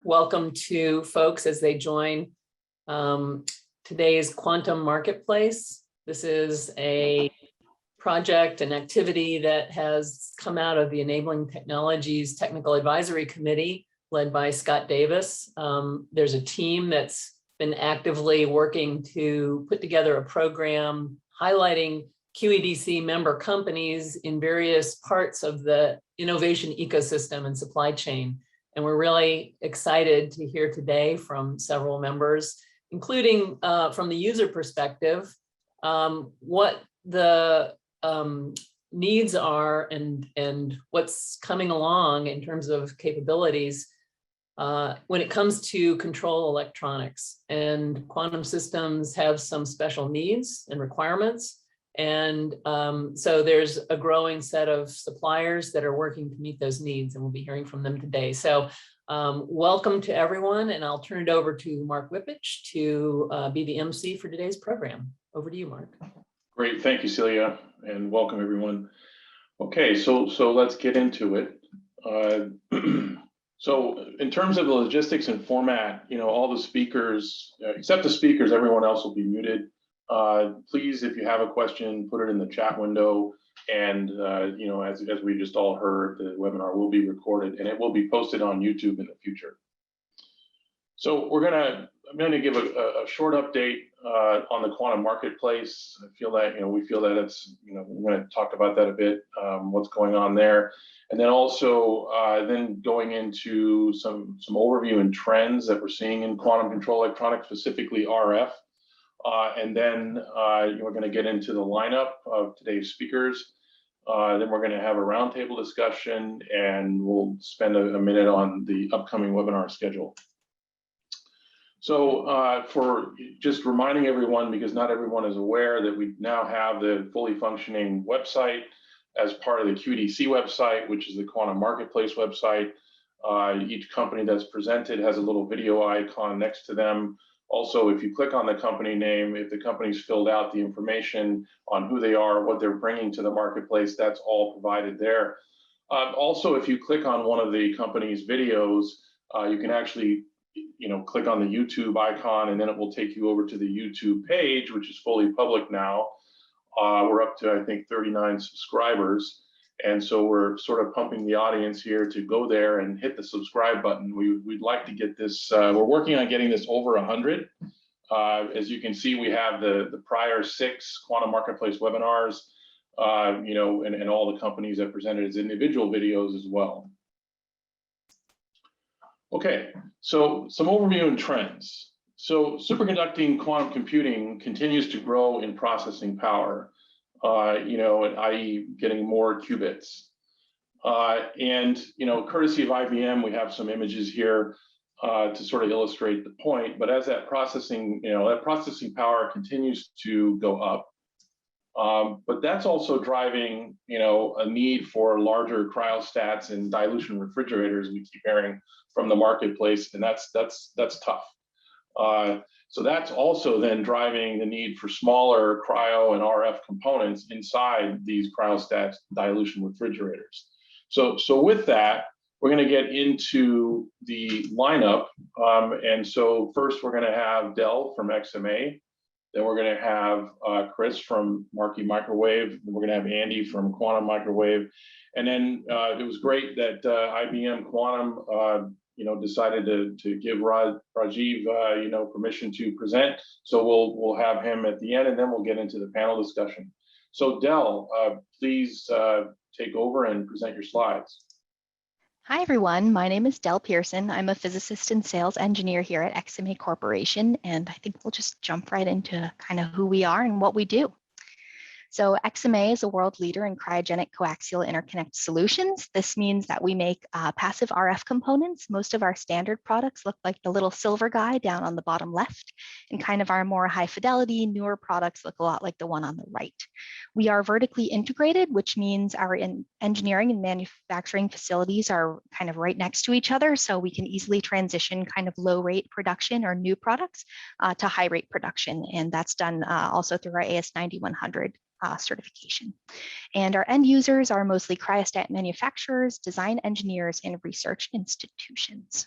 welcome to folks as they join today's Quantum Marketplace. This is a project and activity that has come out of the Enabling Technologies Technical Advisory Committee led by Scott Davis. There's a team that's been actively working to put together a program highlighting QED-C member companies in various parts of the innovation ecosystem and supply chain. And we're really excited to hear today from several members, including from the user perspective, what the needs are and what's coming along in terms of capabilities when it comes to control electronics. And quantum systems have some special needs and requirements. And so there's a growing set of suppliers that are working to meet those needs, and we'll be hearing from them today. So welcome to everyone, and I'll turn it over to Mark Wippich to be the MC for today's program. Over to you, Mark. Great, thank you, Celia, and welcome everyone. Okay, so let's get into it. So in terms of the logistics and format, all the speakers, except the speakers, everyone else will be muted. Please, if you have a question, put it in the chat window. And as we just all heard, the webinar will be recorded and it will be posted on YouTube in the future. So I'm going to give a short update on the quantum marketplace. I feel that we feel that it's we're going to talk about that a bit, what's going on there, and then also then going into some overview and trends that we're seeing in quantum control electronics, specifically RF. And then we're going to get into the lineup of today's speakers. Then we're going to have a roundtable discussion, and we'll spend a minute on the upcoming webinar schedule. So for just reminding everyone, because not everyone is aware, that we now have the fully functioning website as part of the QED-C website, which is the Quantum Marketplace website. Each company that's presented has a little video icon next to them. Also, if you click on the company name, if the company's filled out the information on who they are, what they're bringing to the marketplace, that's all provided there. Also, if you click on one of the company's videos, you can actually click on the YouTube icon, and then it will take you over to the YouTube page, which is fully public now. We're up to, I think, 39 subscribers. And so we're sort of pumping the audience here to go there and hit the subscribe button. We'd like to get this, we're working on getting this over 100. As you can see, we have the prior 6 Quantum Marketplace webinars, and all the companies that presented as individual videos as well. Okay, so some overview and trends. So superconducting quantum computing continues to grow in processing power. i.e. getting more qubits. And courtesy of IBM, we have some images here to sort of illustrate the point. But as that processing, that processing power continues to go up, but that's also driving, a need for larger cryostats and dilution refrigerators. We keep hearing from the marketplace, and that's tough. So that's also then driving the need for smaller cryo and RF components inside these cryostat dilution refrigerators. So with that, we're going to get into the lineup. And so first, we're going to have Del from XMA. Then we're going to have Chris from Marki Microwave. Then we're going to have Andy from Quantum Microwave. And then it was great that IBM Quantum decided to give Rajiv, permission to present. So we'll have him at the end, and then we'll get into the panel discussion. So Del, please take over and present your slides. Hi, everyone. My name is Del Pearson. I'm a physicist and sales engineer here at XMA Corporation, and I think we'll just jump right into kind of who we are and what we do. So XMA is a world leader in cryogenic coaxial interconnect solutions. This means that we make passive RF components. Most of our standard products look like the little silver guy down on the bottom left, and kind of our more high fidelity, newer products look a lot like the one on the right. We are vertically integrated, which means our engineering and manufacturing facilities are kind of right next to each other, so we can easily transition kind of low rate production or new products to high rate production. And that's done also through our AS9100 certification. And our end users are mostly cryostat manufacturers, design engineers, and research institutions.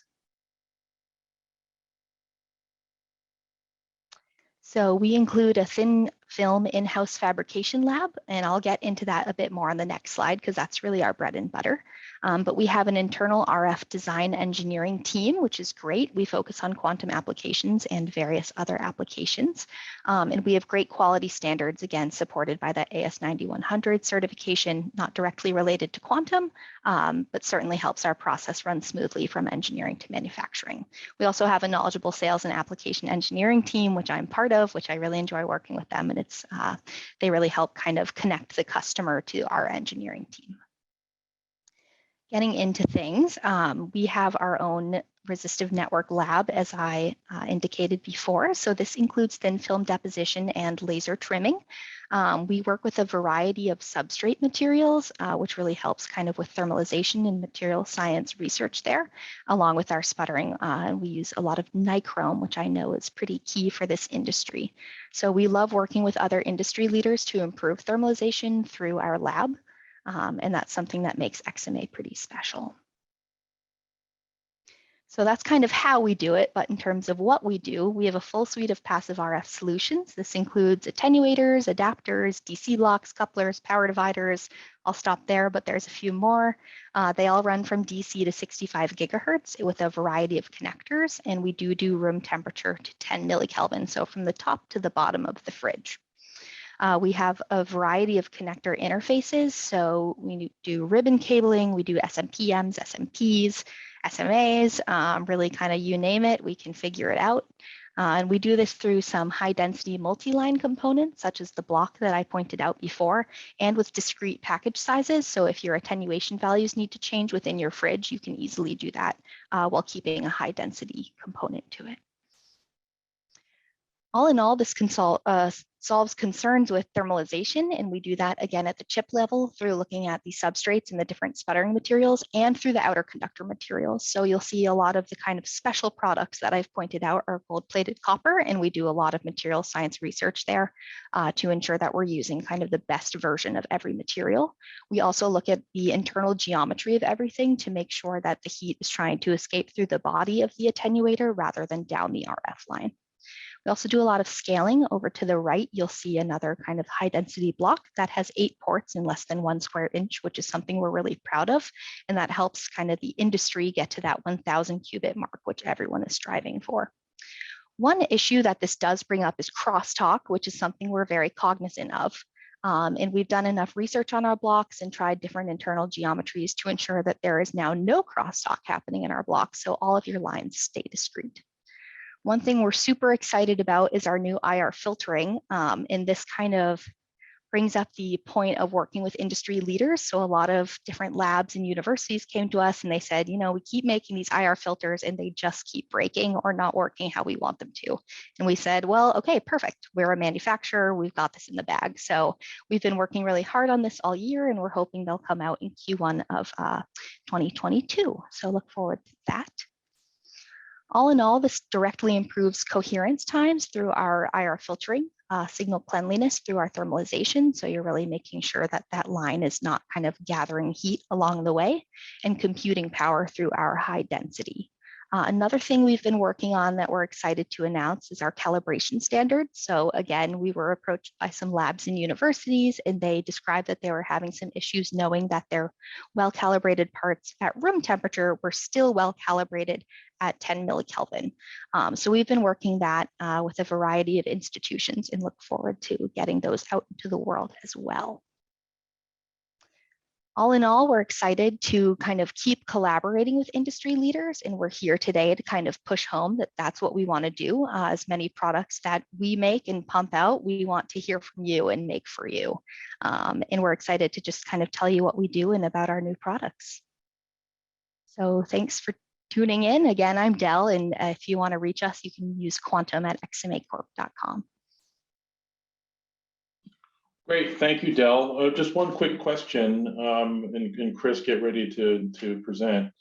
So we include a thin film in-house fabrication lab, and I'll get into that a bit more on the next slide because that's really our bread and butter. But we have an internal RF design engineering team, which is great. We focus on quantum applications and various other applications. And we have great quality standards, again, supported by the AS9100 certification, not directly related to quantum, but certainly helps our process run smoothly from engineering to manufacturing. We also have a knowledgeable sales and application engineering team, which I'm part of, which I really enjoy working with them. And they really help kind of connect the customer to our engineering team. Getting into things, we have our own resistive network lab, as I indicated before. So this includes thin film deposition and laser trimming. We work with a variety of substrate materials, which really helps kind of with thermalization and material science research there, along with our sputtering. We use a lot of nichrome, which I know is pretty key for this industry. So we love working with other industry leaders to improve thermalization through our lab. And that's something that makes XMA pretty special. So that's kind of how we do it, but in terms of what we do, we have a full suite of passive RF solutions. This includes attenuators, adapters, DC blocks, couplers, power dividers. I'll stop there, but there's a few more. They all run from DC to 65 gigahertz with a variety of connectors, and we do room temperature to 10 millikelvin, so from the top to the bottom of the fridge. We have a variety of connector interfaces. So we do ribbon cabling, we do SMPMs, SMPs, SMAs, really kind of you name it, we can figure it out. And we do this through some high density multi-line components, such as the block that I pointed out before, and with discrete package sizes. So if your attenuation values need to change within your fridge, you can easily do that while keeping a high density component to it. All in all, this solves concerns with thermalization, and we do that again at the chip level through looking at the substrates and the different sputtering materials and through the outer conductor materials. So you'll see a lot of the kind of special products that I've pointed out are gold-plated copper, and we do a lot of material science research there to ensure that we're using kind of the best version of every material. We also look at the internal geometry of everything to make sure that the heat is trying to escape through the body of the attenuator rather than down the RF line. We also do a lot of scaling. Over to the right, you'll see another kind of high density block that has 8 ports in less than 1 square inch, which is something we're really proud of. And that helps kind of the industry get to that 1,000 qubit mark, which everyone is striving for. One issue that this does bring up is crosstalk, which is something we're very cognizant of. And we've done enough research on our blocks and tried different internal geometries to ensure that there is now no crosstalk happening in our blocks, so all of your lines stay discrete. One thing we're super excited about is our new IR filtering, and this kind of brings up the point of working with industry leaders. So a lot of different labs and universities came to us and they said, you know, we keep making these IR filters and they just keep breaking or not working how we want them to. And we said, well, okay, perfect. We're a manufacturer. We've got this in the bag. So we've been working really hard on this all year, and we're hoping they'll come out in Q1 of 2022. So look forward to that. All in all, this directly improves coherence times through our IR filtering, signal cleanliness through our thermalization. So you're really making sure that that line is not kind of gathering heat along the way, and computing power through our high density. Another thing we've been working on that we're excited to announce is our calibration standard. So again, we were approached by some labs and universities, and they described that they were having some issues knowing that their well-calibrated parts at room temperature were still well-calibrated at 10 millikelvin. So we've been working that with a variety of institutions and look forward to getting those out into the world as well. All in all, we're excited to kind of keep collaborating with industry leaders, and we're here today to kind of push home that that's what we want to do. As many products that we make and pump out, we want to hear from you and make for you. And we're excited to just kind of tell you what we do and about our new products. So thanks for tuning in. Again, I'm Del, and if you want to reach us, you can use quantum@xmacorp.com. Great, thank you, Del. Just one quick question, and Chris, get ready to present.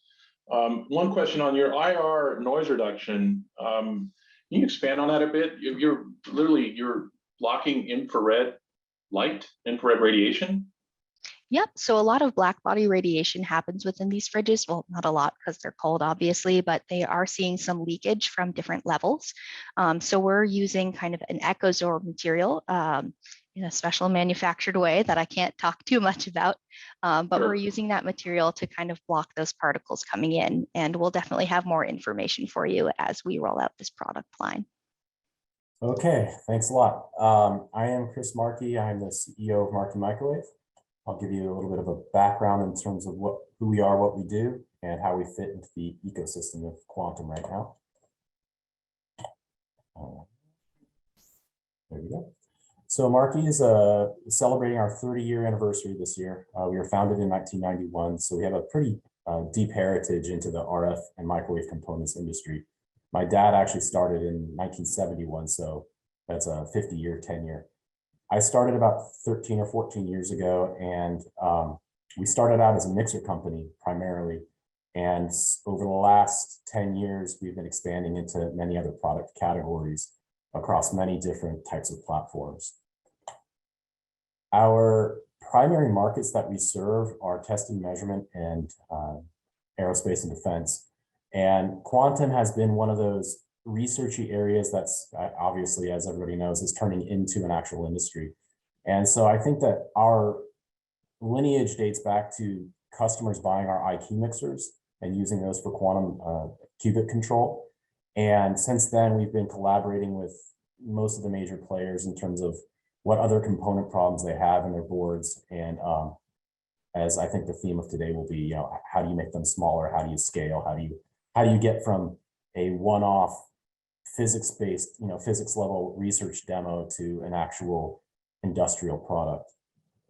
One question on your IR noise reduction. Can you expand on that a bit? You're blocking infrared light, infrared radiation? Yep. So a lot of black body radiation happens within these fridges. Well, not a lot because they're cold, obviously, but they are seeing some leakage from different levels. So we're using kind of an EcoZorb material in a special manufactured way that I can't talk too much about. But Sure. we're using that material to kind of block those particles coming in. And we'll definitely have more information for you as we roll out this product line. Okay, thanks a lot. I am Chris Marki. I'm the CEO of Marki Microwave. I'll give you a little bit of a background in terms of who we are, what we do, and how we fit into the ecosystem of quantum right now. There we go. So Marki is celebrating our 30-year anniversary this year. We were founded in 1991, so we have a pretty deep heritage into the RF and microwave components industry. My dad actually started in 1971, so that's a 50-year tenure. I started about 13 or 14 years ago, and we started out as a mixer company primarily. And over the last 10 years, we've been expanding into many other product categories across many different types of platforms. Our primary markets that we serve are test and measurement and aerospace and defense. And quantum has been one of those researchy areas that's obviously, as everybody knows, is turning into an actual industry. And so I think that our lineage dates back to customers buying our IQ mixers and using those for quantum qubit control. And since then, we've been collaborating with most of the major players in terms of what other component problems they have in their boards. And as I think the theme of today will be, how do you make them smaller? How do you scale? How do you get from a one-off physics-based, physics level research demo to an actual industrial product?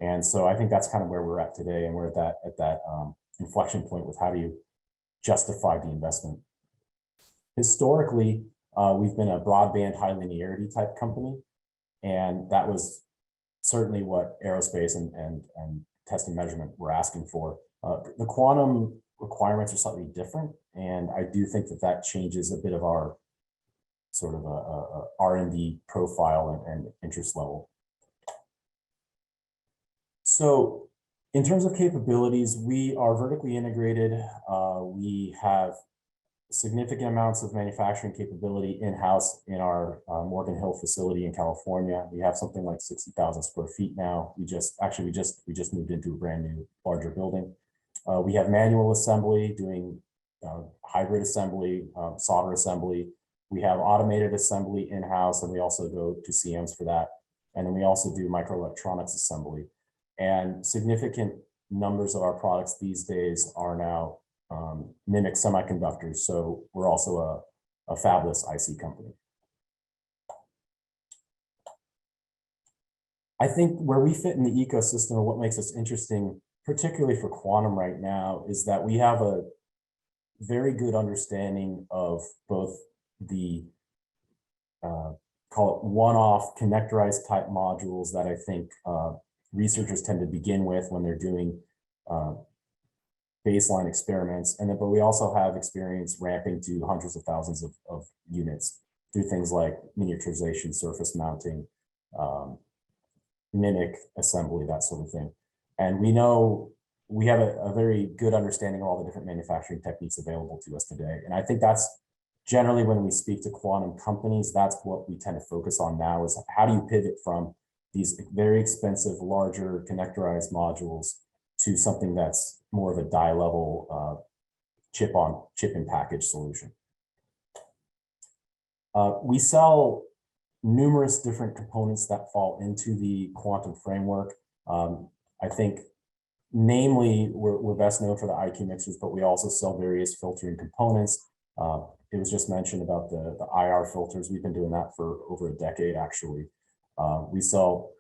And so I think that's kind of where we're at today, and we're at that inflection point with how do you justify the investment. Historically, we've been a broadband high linearity type company, and that was certainly what aerospace and test and measurement were asking for. The quantum requirements are slightly different, and I do think that changes a bit of our sort of a R&D profile and interest level. So in terms of capabilities, we are vertically integrated. We have significant amounts of manufacturing capability in-house in our Morgan Hill facility in California. We have something like 60,000 square feet now. We just moved into a brand new, larger building. We have manual assembly, doing hybrid assembly, solder assembly. We have automated assembly in-house, and we also go to CMs for that. And then we also do microelectronics assembly. And significant numbers of our products these days are now mimic semiconductors. So we're also a fabless IC company. I think where we fit in the ecosystem, or what makes us interesting, particularly for quantum right now, is that we have a very good understanding of both the call it one-off connectorized type modules that I think researchers tend to begin with when they're doing baseline experiments, but we also have experience ramping to hundreds of thousands of units through things like miniaturization, surface mounting, mimic assembly, that sort of thing. And we know we have a very good understanding of all the different manufacturing techniques available to us today. And I think that's generally when we speak to quantum companies, that's what we tend to focus on now, is how do you pivot from these very expensive, larger connectorized modules to something that's more of a die level chip in package solution. We sell numerous different components that fall into the quantum framework. I think namely we're best known for the IQ mixers, but we also sell various filtering components. It was just mentioned about the IR filters. We've been doing that for over a decade, actually. We sell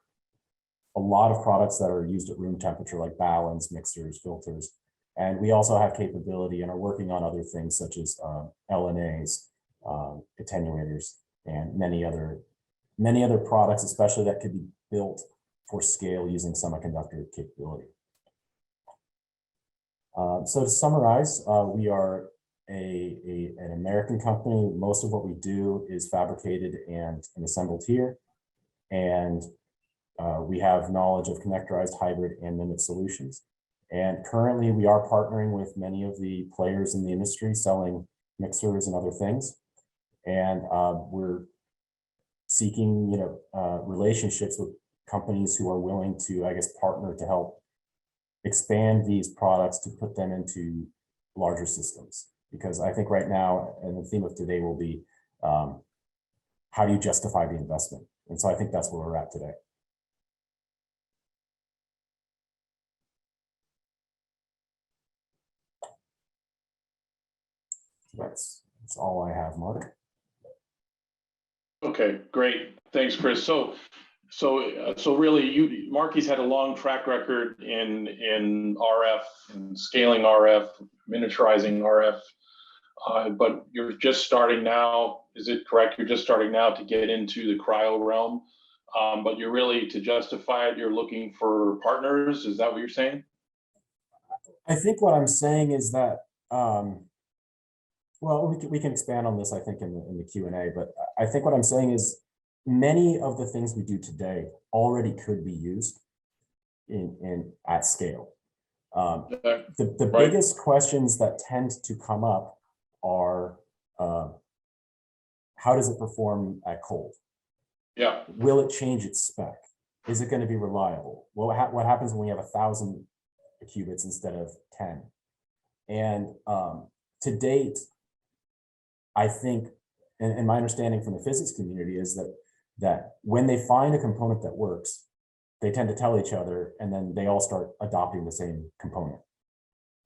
a lot of products that are used at room temperature, like balance, mixers, filters. And we also have capability and are working on other things such as LNAs, attenuators, and many other products, especially that could be built for scale using semiconductor capability. So to summarize, we are an American company. Most of what we do is fabricated and assembled here. And We have knowledge of connectorized, hybrid, and MIMIC solutions. And currently we are partnering with many of the players in the industry selling mixers and other things. And we're seeking, relationships with companies who are willing to, I guess, partner to help expand these products to put them into larger systems. Because I think right now, and the theme of today will be, how do you justify the investment? And so I think that's where we're at today. That's all I have, Mark. Okay, great. Thanks, Chris. So really, Marki's had a long track record in RF and scaling RF, miniaturizing RF, but you're just starting now. Is it correct? You're just starting now to get into the cryo realm, but you're really, to justify it, you're looking for partners. Is that what you're saying? I think what I'm saying is that, well, we can expand on this, I think, in the Q&A, but I think what I'm saying is many of the things we do today already could be used at scale. The Right. biggest questions that tend to come up are, how does it perform at cold? Yeah. Will it change its spec? Is it going to be reliable? Well, what happens when we have 1,000 qubits instead of 10? And to date, I think, and my understanding from the physics community is that when they find a component that works, they tend to tell each other, and then they all start adopting the same component.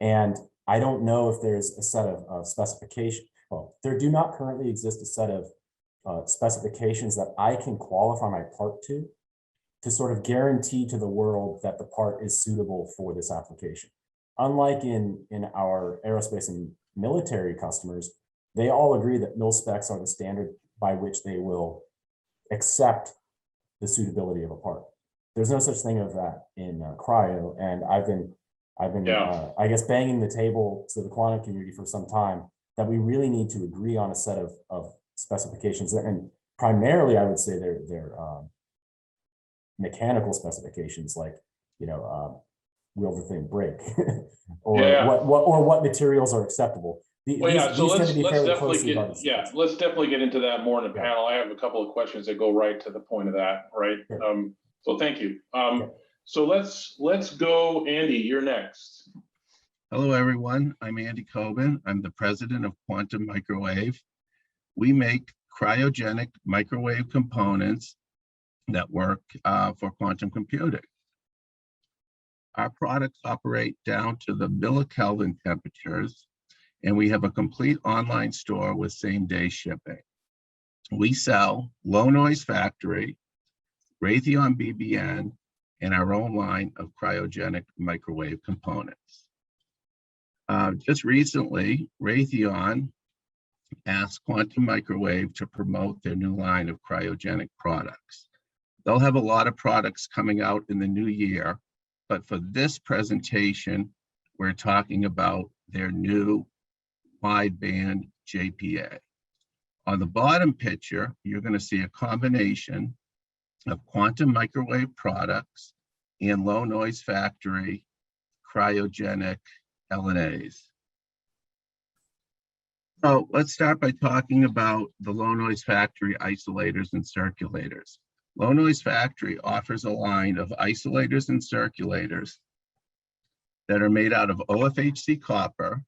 And I don't know if there's a set of specifications. Well, there do not currently exist a set of specifications that I can qualify my part to sort of guarantee to the world that the part is suitable for this application. Unlike in our aerospace and military customers, they all agree that mil specs are the standard by which they will accept the suitability of a part. There's no such thing of that in cryo, and I've been I guess banging the table to the quantum community for some time that we really need to agree on a set of specifications, and primarily I would say they're mechanical specifications, like will the thing break, or what materials are acceptable. So let's definitely get into that more in the panel. I have a couple of questions that go right to the point of that, right? Sure. So thank you. So let's go, Andy, you're next. Hello, everyone. I'm Andy Coben. I'm the president of Quantum Microwave. We make cryogenic microwave components that work for quantum computing. Our products operate down to the millikelvin temperatures, and we have a complete online store with same-day shipping. We sell low noise factory, Raytheon BBN, and our own line of cryogenic microwave components. Just recently, Raytheon asked Quantum Microwave to promote their new line of cryogenic products. They'll have a lot of products coming out in the new year, but for this presentation, we're talking about their new wideband JPA. On the bottom picture, you're going to see a combination of quantum microwave products and low noise factory cryogenic LNAs. So let's start by talking about the low noise factory isolators and circulators. Low noise factory offers a line of isolators and circulators that are made out of OFHC copper.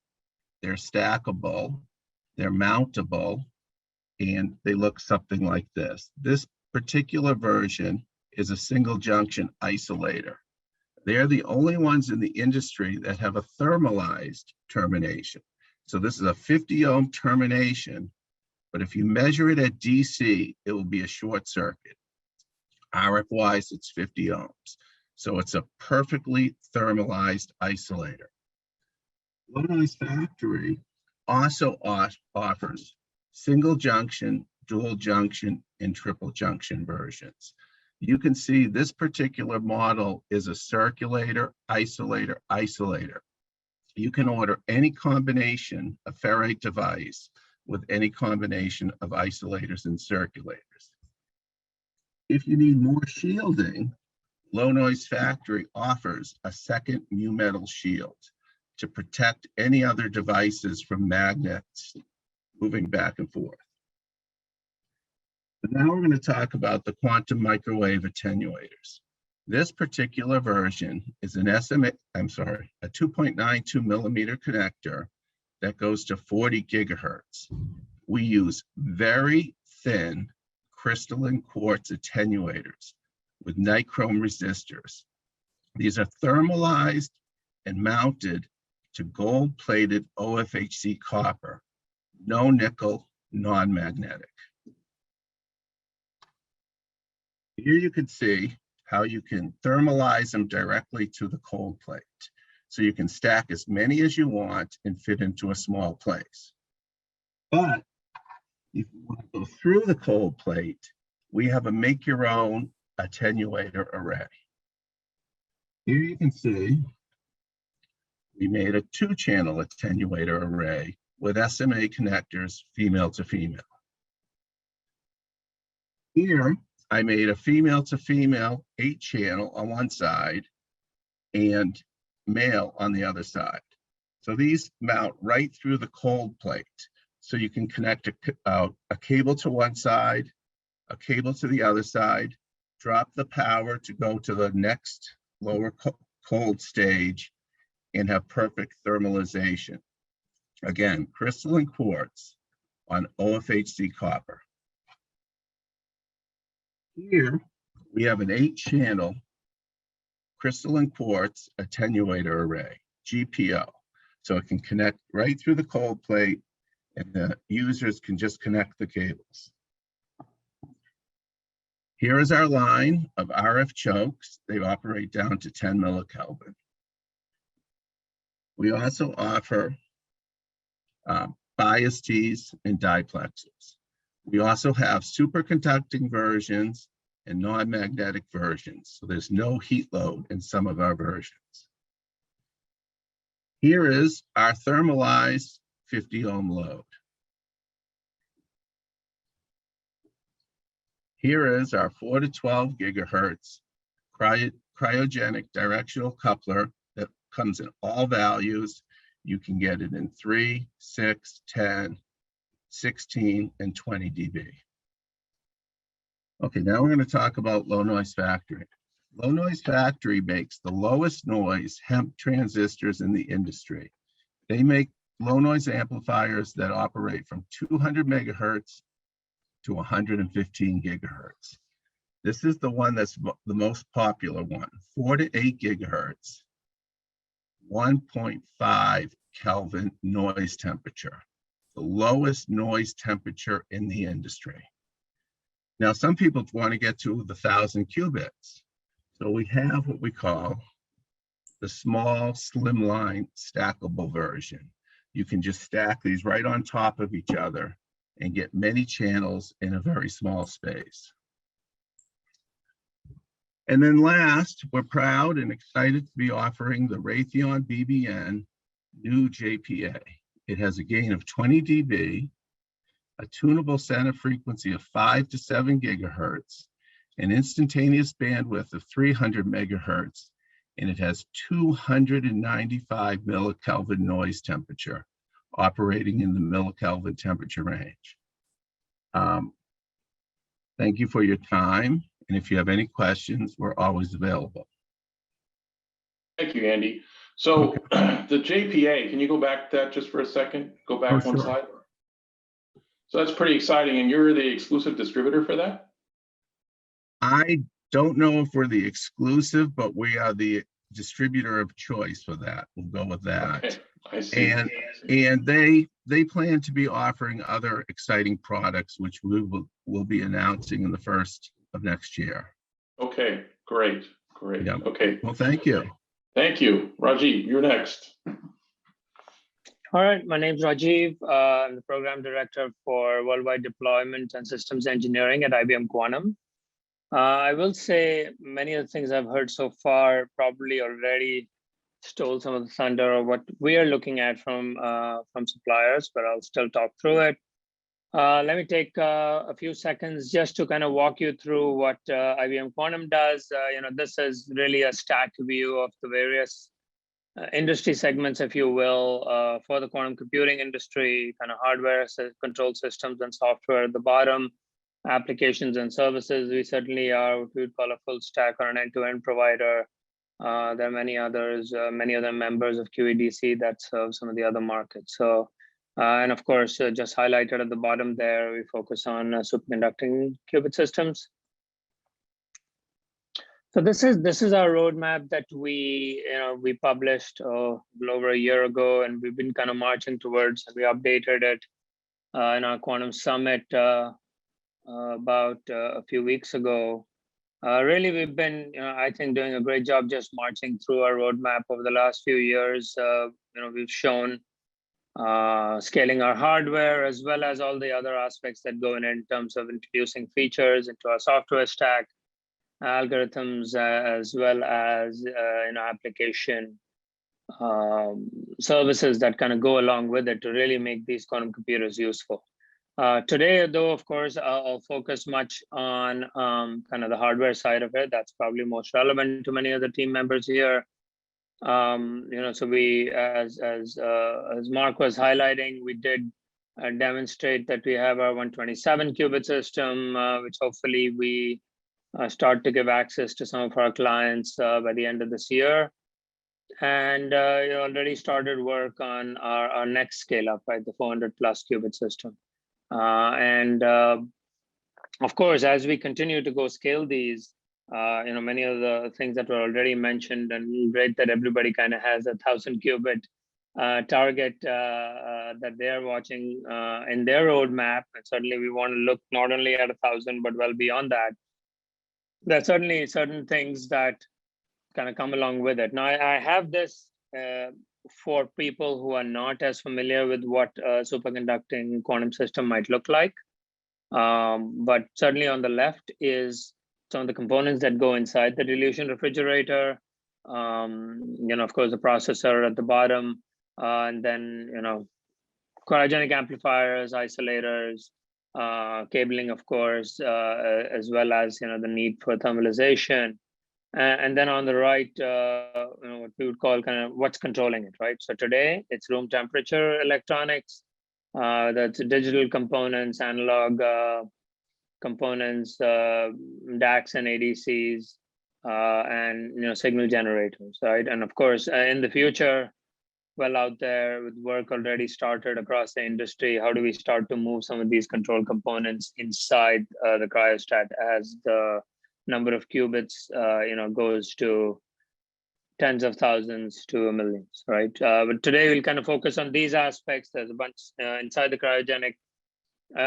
They're stackable, they're mountable, and they look something like this. This particular version is a single junction isolator. They're the only ones in the industry that have a thermalized termination. So this is a 50 ohm termination, but if you measure it at DC, it will be a short circuit. RF-wise, it's 50 ohms. So it's a perfectly thermalized isolator. Low noise factory also offers single junction, dual junction, and triple junction versions. You can see this particular model is a circulator, isolator, isolator. You can order any combination of ferrite device with any combination of isolators and circulators. If you need more shielding, Low Noise Factory offers a second mu metal shield to protect any other devices from magnets moving back and forth. But now we're going to talk about the quantum microwave attenuators. This particular version is an SMA, a 2.92 millimeter connector that goes to 40 gigahertz. We use very thin crystalline quartz attenuators with nichrome resistors. These are thermalized and mounted to gold-plated OFHC copper, no nickel, non-magnetic. Here you can see how you can thermalize them directly to the cold plate. So you can stack as many as you want and fit into a small place. But if you want to go through the cold plate, we have a make your own attenuator array. Here you can see we made a 2-channel attenuator array with SMA connectors, female to female. Here, I made a female to female 8-channel on one side and male on the other side. So these mount right through the cold plate. So you can connect a cable to one side, a cable to the other side, drop the power to go to the next lower cold stage, and have perfect thermalization. Again, crystalline quartz on OFHC copper. Here, we have an 8-channel crystalline quartz attenuator array, GPO. So it can connect right through the cold plate, and the users can just connect the cables. Here is our line of RF chokes. They operate down to 10 millikelvin. We also offer bias tees and diplexers. We also have superconducting versions and non-magnetic versions. So there's no heat load in some of our versions. Here is our thermalized 50 ohm load. Here is our 4 to 12 gigahertz cryogenic directional coupler that comes in all values. You can get it in 3, 6, 10, 16, and 20 dB. Okay, now we're going to talk about Low Noise Factory. Low Noise Factory makes the lowest noise hemp transistors in the industry. They make low noise amplifiers that operate from 200 megahertz to 115 gigahertz. This is the one that's the most popular one, 4 to 8 gigahertz, 1.5 Kelvin noise temperature, the lowest noise temperature in the industry. Now, some people want to get to the 1,000 qubits. So we have what we call the small slimline stackable version. You can just stack these right on top of each other and get many channels in a very small space. And then last, we're proud and excited to be offering the Raytheon BBN new JPA. It has a gain of 20 dB, a tunable center frequency of 5 to 7 gigahertz, an instantaneous bandwidth of 300 megahertz, and it has 295 millikelvin noise temperature, operating in the millikelvin temperature range. Thank you for your time. And if you have any questions, we're always available. Thank you, Andy. So the JPA, can you go back to that just for a second? Go back one slide. So that's pretty exciting. And you're the exclusive distributor for that? I don't know if we're the exclusive, but we are the distributor of choice for that. We'll go with that. Okay, I see. And they plan to be offering other exciting products, which we will be announcing in the first of next year. Okay, great. Yeah. Okay. Well, thank you. Thank you. Rajiv, you're next. All right, my name is Rajiv. I'm the program director for worldwide deployment and systems engineering at IBM Quantum. I will say many of the things I've heard so far probably already stole some of the thunder of what we are looking at from suppliers, but I'll still talk through it. Let me take a few seconds just to kind of walk you through what IBM Quantum does. This is really a stack view of the various industry segments, if you will, for the quantum computing industry, kind of hardware, control systems and software at the bottom, applications and services. We certainly are what we would call a full stack or an end-to-end provider. There are many others, many other members of QED-C that serve some of the other markets. So, and of course, just highlighted at the bottom there, we focus on superconducting qubit systems. So this is our roadmap that we published a little over a year ago, and we've been kind of marching towards. We updated it in our Quantum Summit about a few weeks ago. Really, we've been, I think, doing a great job just marching through our roadmap over the last few years. We've shown scaling our hardware as well as all the other aspects that go in terms of introducing features into our software stack, algorithms, as well as application services that kind of go along with it to really make these quantum computers useful. Today, though, of course, I'll focus much on kind of the hardware side of it. That's probably most relevant to many of the team members here. So we, as Mark was highlighting, we did demonstrate that we have our 127 qubit system, which hopefully we start to give access to some of our clients by the end of this year. And already started work on our next scale up, right, the 400+ qubit system. Of course, as we continue to go scale these, many of the things that were already mentioned, and great that everybody kind of has 1,000 qubit target that they're watching in their roadmap. And certainly we want to look not only at 1,000, but well beyond that. There's certainly certain things that kind of come along with it. Now, I have this for people who are not as familiar with what a superconducting quantum system might look like. But certainly on the left is some of the components that go inside the dilution refrigerator. Of course, the processor at the bottom, and then, cryogenic amplifiers, isolators, cabling, of course, as well as, the need for thermalization. And then on the right, what we would call kind of what's controlling it, right? So today it's room temperature electronics, that's digital components, analog components, DACs and ADCs, and signal generators, right? And of course, in the future, well out there with work already started across the industry, how do we start to move some of these control components inside the cryostat as the number of qubits, goes to tens of thousands to millions, right? But today we'll kind of focus on these aspects. There's a bunch inside the cryogenic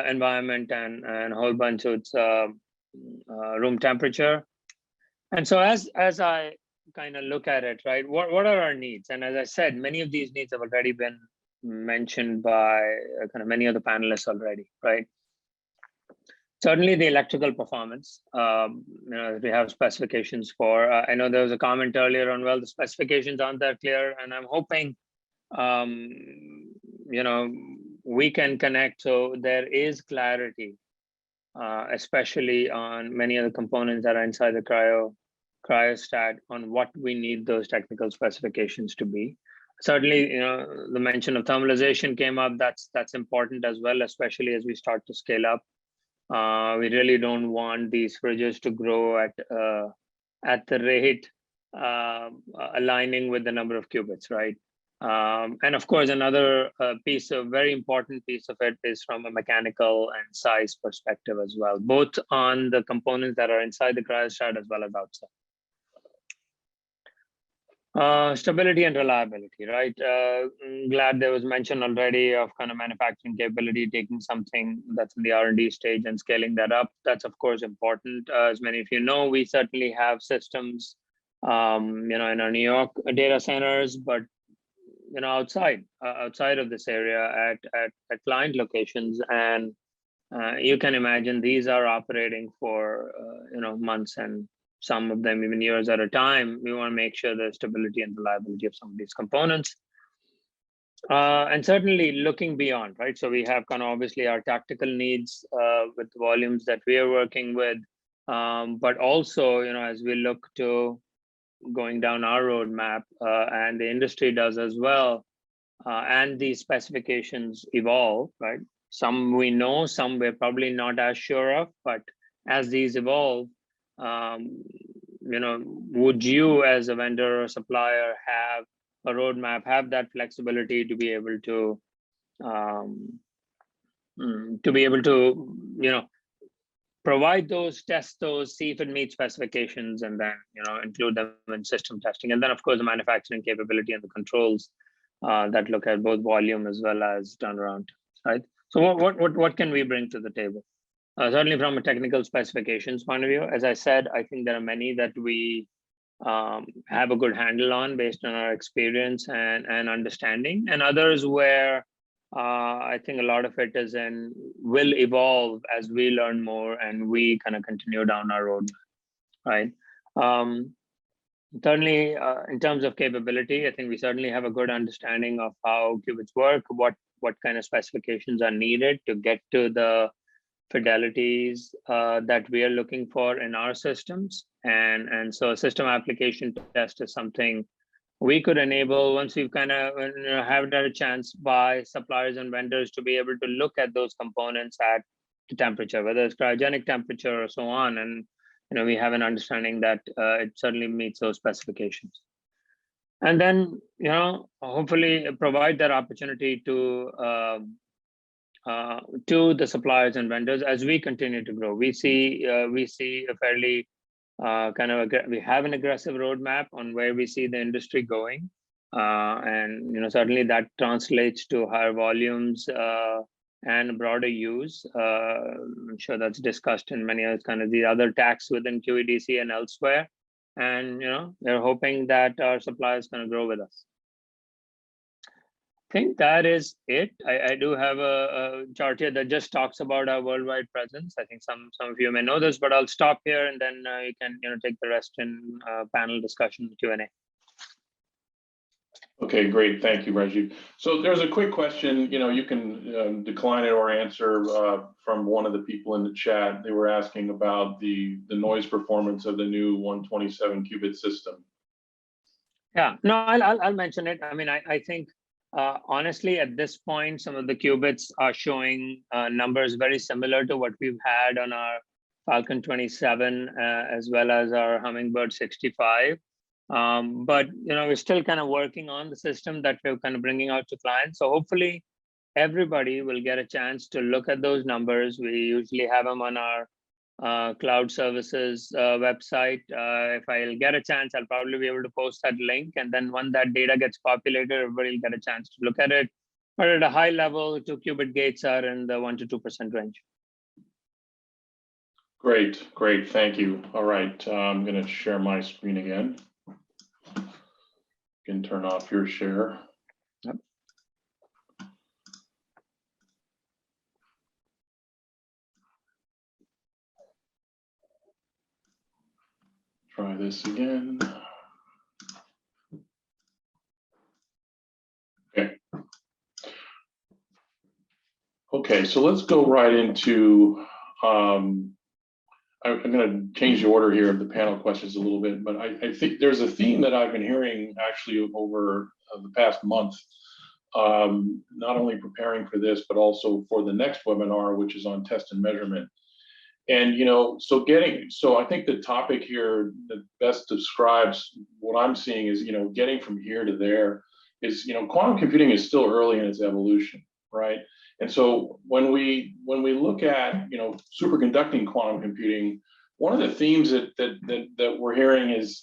environment and a whole bunch of room temperature. And so as I kind of look at it, right, what are our needs? And as I said, many of these needs have already been mentioned by kind of many of the panelists already, right? Certainly the electrical performance, we have specifications for. I know there was a comment earlier on, well, the specifications aren't that clear, and I'm hoping, we can connect so there is clarity, especially on many of the components that are inside the cryostat on what we need those technical specifications to be. Certainly, the mention of thermalization came up. That's important as well, especially as we start to scale up. We really don't want these fridges to grow at the rate aligning with the number of qubits, right? And of course, another very important piece of it is from a mechanical and size perspective as well, both on the components that are inside the cryostat as well as outside. Stability and reliability, right? Glad there was mention already of kind of manufacturing capability, taking something that's in the R&D stage and scaling that up. That's of course important. As many of you know, we certainly have systems, in our New York data centers, but outside of this area at client locations, and you can imagine these are operating for months and some of them even years at a time. We want to make sure there's stability and reliability of some of these components. And certainly looking beyond, right? So we have kind of obviously our tactical needs with the volumes that we are working with, but also, as we look to going down our roadmap, and the industry does as well, and the specifications evolve, right? Some we know, some we're probably not as sure of, but as these evolve, would you as a vendor or supplier have a roadmap, have that flexibility to be able to provide those, test those, see if it meets specifications, and then include them in system testing, and then of course the manufacturing capability and the controls that look at both volume as well as turnaround, right? So what can we bring to the table? Certainly from a technical specifications point of view, as I said, I think there are many that we have a good handle on based on our experience and understanding, and others where I think a lot of it will evolve as we learn more and we kind of continue down our road, right? Certainly, in terms of capability, I think we certainly have a good understanding of how qubits work, what kind of specifications are needed to get to the fidelities that we are looking for in our systems. And so a system application test is something we could enable once we've kind of have had a chance by suppliers and vendors to be able to look at those components at the temperature, whether it's cryogenic temperature or so on. And we have an understanding that it certainly meets those specifications. And then, hopefully provide that opportunity to the suppliers and vendors as we continue to grow. We see a fairly we have an aggressive roadmap on where we see the industry going, and certainly that translates to higher volumes and broader use. I'm sure that's discussed in many of the other tags within QED-C and elsewhere. And we're hoping that our suppliers going to grow with us. I think that is it. I do have a chart here that just talks about our worldwide presence. I think some of you may know this, but I'll stop here and then you can take the rest in panel discussion, Q&A. Okay, great. Thank you, Rajiv. So there's a quick question, you can decline it or answer from one of the people in the chat. They were asking about the noise performance of the new 127 qubit system. Yeah, no, I'll mention it. I mean, I think honestly, at this point, some of the qubits are showing numbers very similar to what we've had on our Falcon 27 as well as our Hummingbird 65. But we're still kind of working on the system that we're kind of bringing out to clients. So hopefully everybody will get a chance to look at those numbers. We usually have them on our cloud services website. If I'll get a chance, I'll probably be able to post that link. And then when that data gets populated, everybody will get a chance to look at it. But at a high level, 2 qubit gates are in the 1% to 2% range. Great, thank you. All right, I'm going to share my screen again. You can turn off your share. Yep. Try this again. Okay, so let's go right into, I'm going to change the order here of the panel questions a little bit, but I think there's a theme that I've been hearing actually over the past month, not only preparing for this, but also for the next webinar, which is on test and measurement. And, so I think the topic here that best describes what I'm seeing is, getting from here to there is, quantum computing is still early in its evolution, right? And so when we look at, superconducting quantum computing, one of the themes that we're hearing is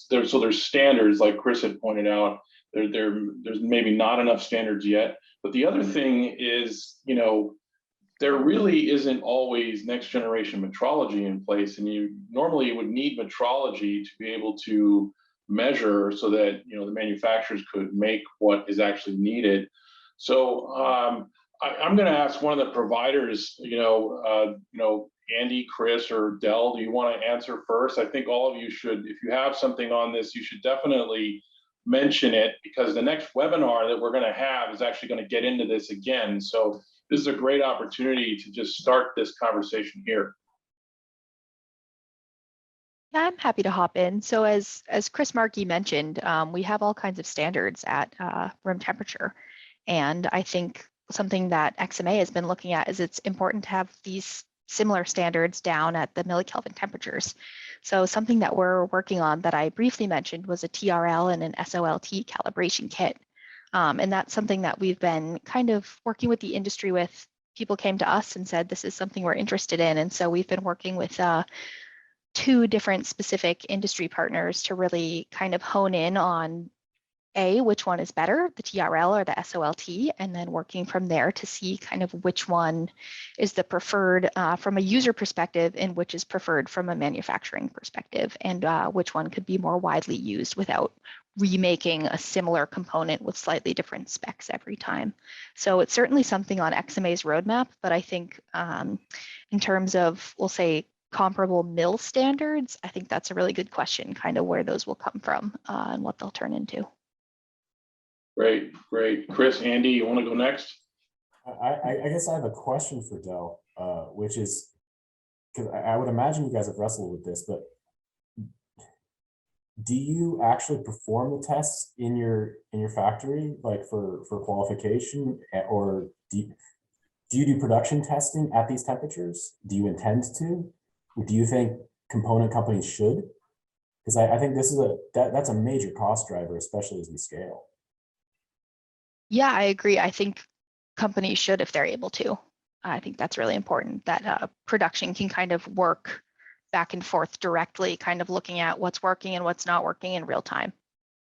there's standards, like Chris had pointed out, there's maybe not enough standards yet. But the other thing is, there really isn't always next generation metrology in place, and you normally would need metrology to be able to measure so that the manufacturers could make what is actually needed. So I'm going to ask one of the providers, Andy, Chris, or Del, do you want to answer first? I think all of you should, if you have something on this, you should definitely mention it because the next webinar that we're going to have is actually going to get into this again. So this is a great opportunity to just start this conversation here. Yeah, I'm happy to hop in. So as Chris Marki mentioned, we have all kinds of standards at room temperature. And I think something that XMA has been looking at is it's important to have these similar standards down at the millikelvin temperatures. So something that we're working on that I briefly mentioned was a TRL and an SOLT calibration kit. And that's something that we've been kind of working with the industry with. People came to us and said, this is something we're interested in. And so we've been working with 2 different specific industry partners to really kind of hone in on which one is better, the TRL or the SOLT, and then working from there to see kind of which one is the preferred from a user perspective and which is preferred from a manufacturing perspective, and which one could be more widely used without remaking a similar component with slightly different specs every time. So it's certainly something on XMA's roadmap, but I think in terms of, we'll say, comparable mill standards, I think that's a really good question, kind of where those will come from and what they'll turn into. Great, great. Chris, Andy, you want to go next? I guess I have a question for Del, which is, because I would imagine you guys have wrestled with this, but do you actually perform the tests in your factory, like for qualification, or do you do production testing at these temperatures? Do you intend to? Do you think component companies should? Because I think this is that's a major cost driver, especially as we scale. Yeah, I agree. I think companies should if they're able to. I think that's really important that production can kind of work back and forth directly, kind of looking at what's working and what's not working in real time.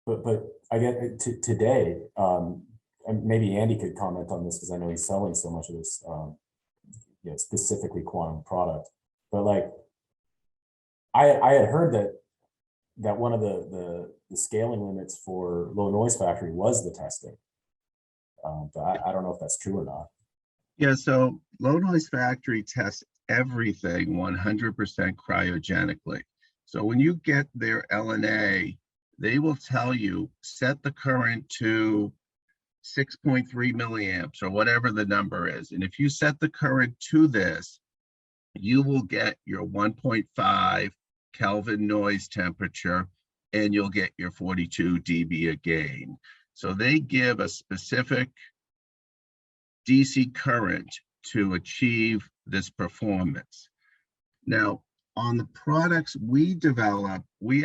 But I get today, and maybe Andy could comment on this because I know he's selling so much of this, specifically quantum product. But like, I had heard that one of the scaling limits for low noise factory was the testing. But I don't know if that's true or not. Yeah, so low noise factory tests everything 100% cryogenically. So when you get their LNA, they will tell you set the current to 6.3 milliamps or whatever the number is. And if you set the current to this, you will get your 1.5 Kelvin noise temperature and you'll get your 42 dB of gain. So they give a specific DC current to achieve this performance. Now, on the products we develop, we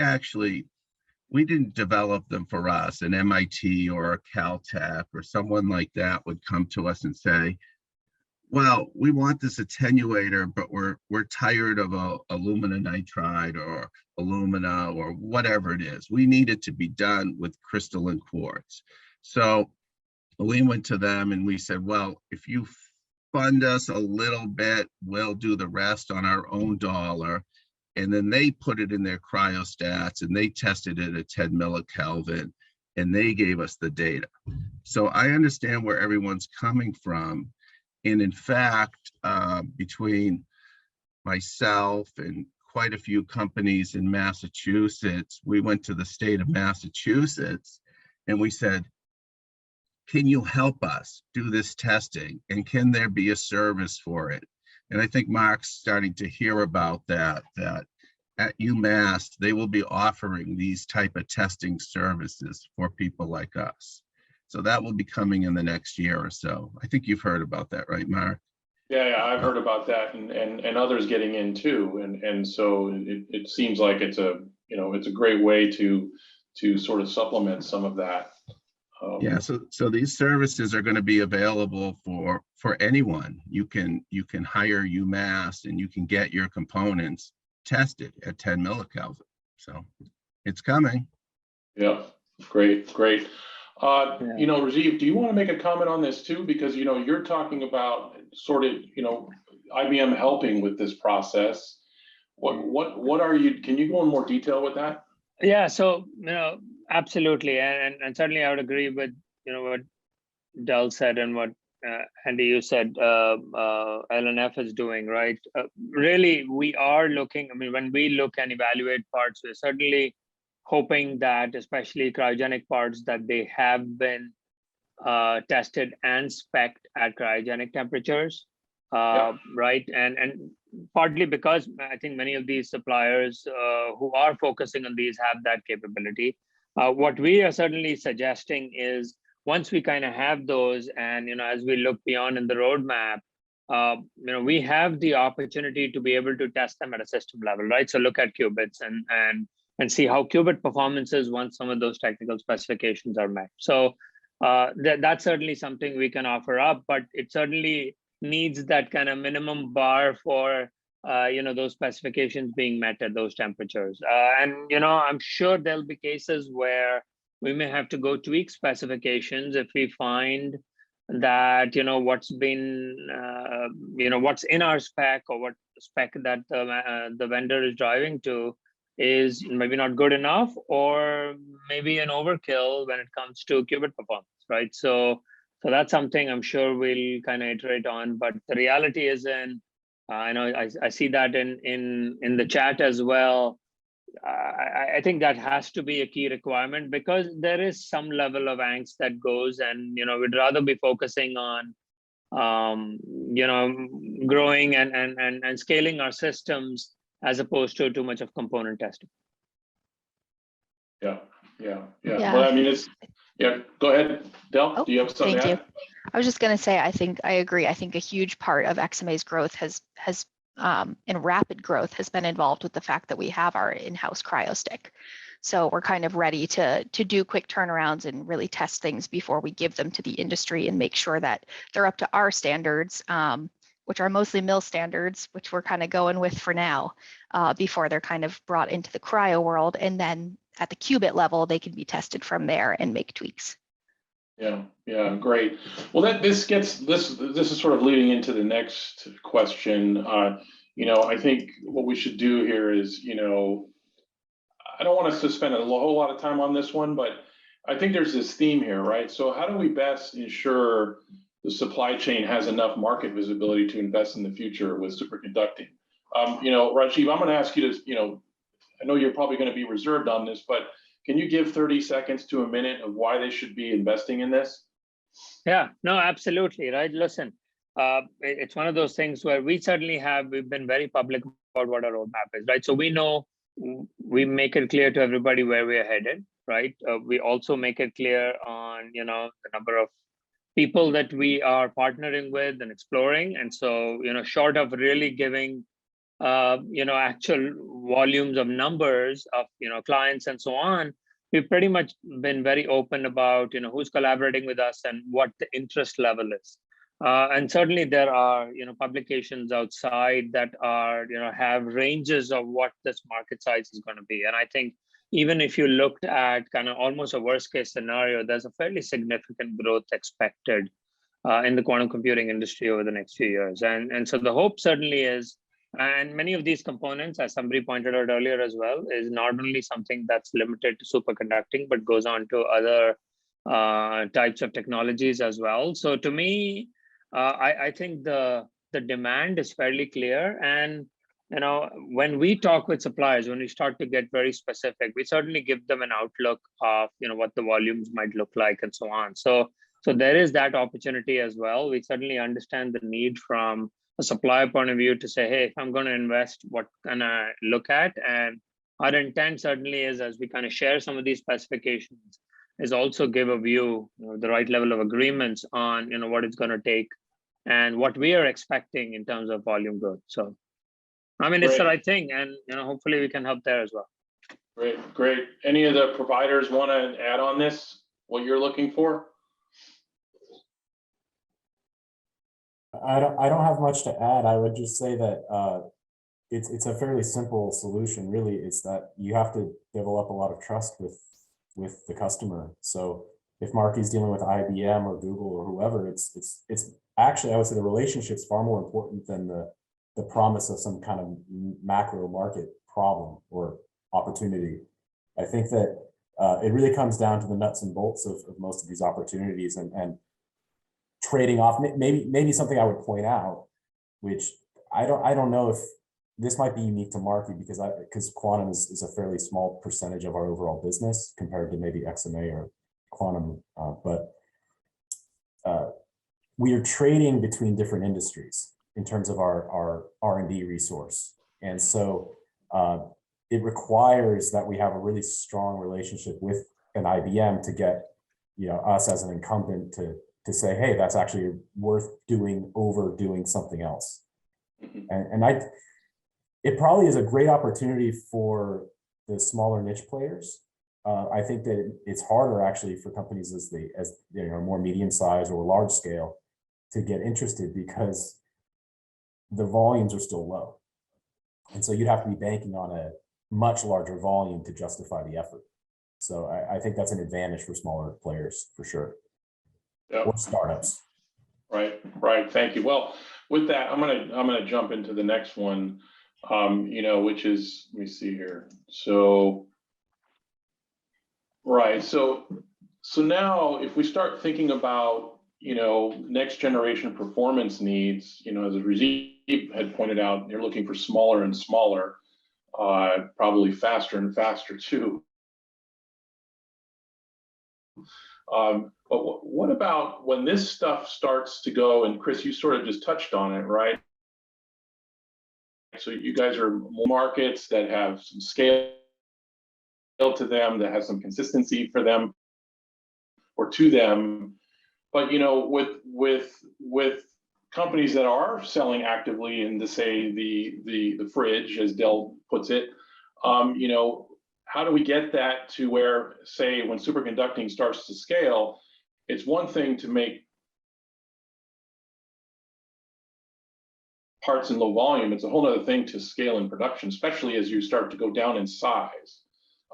didn't develop them for us. An MIT or a Caltech or someone like that would come to us and say, well, we want this attenuator, but we're tired of alumina nitride or alumina or whatever it is. We need it to be done with crystalline quartz. So we went to them and we said, well, if you fund us a little bit, we'll do the rest on our own dollar. And then they put it in their cryostats and they tested it at 10 millikelvin and they gave us the data. So I understand where everyone's coming from. And in fact, between myself and quite a few companies in Massachusetts, we went to the state of Massachusetts and we said, can you help us do this testing? And can there be a service for it? And I think Mark's starting to hear about that at UMass, they will be offering these type of testing services for people like us. So that will be coming in the next year or so. I think you've heard about that, right, Mark? Yeah, I've heard about that, and others getting in too, and so it seems like it's a great way to sort of supplement some of that. Yeah, so these services are going to be available for anyone. You can hire UMass and you can get your components tested at 10 millikelvin. So it's coming. Yeah, great. Rajiv, do you want to make a comment on this too? Because you're talking about sort of IBM helping with this process. What are you? Can you go in more detail with that? Yeah, so absolutely, and certainly I would agree with what Del said and what Andy, you said LNF is doing, right? Really, we are looking. I mean, when we look and evaluate parts, we're certainly hoping that especially cryogenic parts that they have been tested and spec'd at cryogenic temperatures, right? And partly because I think many of these suppliers who are focusing on these have that capability. What we are certainly suggesting is once we kind of have those, and as we look beyond in the roadmap, we have the opportunity to be able to test them at a system level, right? So look at qubits and see how qubit performance is once some of those technical specifications are met. So that's certainly something we can offer up, but it certainly needs that kind of minimum bar for those specifications being met at those temperatures. And I'm sure there'll be cases where we may have to go tweak specifications if we find that what's been what's in our spec or what spec that the vendor is driving to is maybe not good enough, or maybe an overkill when it comes to qubit performance, right? So that's something I'm sure we'll kind of iterate on. But the reality is, I know I see that in the chat as well. I think that has to be a key requirement, because there is some level of angst that goes, and we'd rather be focusing on growing and scaling our systems as opposed to too much of component testing. Yeah. Yeah. Well, I mean, go ahead, Del. Do you have something Thank to you. add? I was just going to say, I agree. I think a huge part of XMA's growth has and rapid growth has been involved with the fact that we have our in-house cryostick. So we're kind of ready to do quick turnarounds and really test things before we give them to the industry and make sure that they're up to our standards, which are mostly mill standards, which we're kind of going with for now, before they're kind of brought into the cryo world. And then at the qubit level, they can be tested from there and make tweaks. Yeah, great. Well, this is sort of leading into the next question. I think what we should do here is, I don't want us to spend a whole lot of time on this one, but I think there's this theme here, right? So how do we best ensure the supply chain has enough market visibility to invest in the future with superconducting? Rajiv, I'm going to ask you to, I know you're probably going to be reserved on this, but can you give 30 seconds to a minute of why they should be investing in this? Yeah, no, absolutely, right? Listen, it's one of those things where we've been very public about what our roadmap is, right? So we know, we make it clear to everybody where we're headed, right? We also make it clear on, the number of people that we are partnering with and exploring. And so, short of really giving actual volumes of numbers of clients and so on, we've pretty much been very open about who's collaborating with us and what the interest level is. And certainly there are publications outside that are have ranges of what this market size is going to be. And I think even if you looked at kind of almost a worst case scenario, there's a fairly significant growth expected in the quantum computing industry over the next few years. And so the hope certainly is, and many of these components, as somebody pointed out earlier as well, is not only something that's limited to superconducting, but goes on to other types of technologies as well. So to me, I think the demand is fairly clear. And when we talk with suppliers, when we start to get very specific, we certainly give them an outlook of what the volumes might look like and so on. So there is that opportunity as well. We certainly understand the need from a supplier point of view to say, hey, if I'm going to invest, what can I look at? And our intent certainly is, as we kind of share some of these specifications, is also give a view, the right level of agreements on what it's going to take and what we are expecting in terms of volume growth. So I mean, it's the right thing, and hopefully we can help there as well. Great. Any of the providers want to add on this, what you're looking for? I don't have much to add. I would just say that it's a fairly simple solution. Really, it's that you have to develop a lot of trust with the customer. So if Marki's dealing with IBM or Google or whoever, it's actually, I would say the relationship's far more important than the promise of some kind of macro market problem or opportunity. I think that it really comes down to the nuts and bolts of most of these opportunities and trading off. Maybe something I would point out, which I don't know if this might be unique to Marki because quantum is a fairly small percentage of our overall business compared to maybe XMA or quantum, but we are trading between different industries in terms of our R&D resource. And so it requires that we have a really strong relationship with an IBM to get, us as an incumbent to say, hey, that's actually worth doing over doing something else. And it probably is a great opportunity for the smaller niche players. I think that it's harder actually for companies as more medium size or large scale to get interested because the volumes are still low. And so you'd have to be banking on a much larger volume to justify the effort. So I think that's an advantage for smaller players for sure. Yep. Or startups. Right. Thank you. Well, with that, I'm gonna jump into the next one, which is, let me see here. So, right. So now if we start thinking about, next generation performance needs, as Rajiv had pointed out, you're looking for smaller and smaller, probably faster and faster too. But what about when this stuff starts to go, and Chris, you sort of just touched on it, right? So you guys are markets that have some scale to them, that have some consistency for them or to them. But with companies that are selling actively into, say, the fridge, as Dell puts it, how do we get that to where, say, when superconducting starts to scale, it's one thing to make parts in low volume, it's a whole other thing to scale in production, especially as you start to go down in size.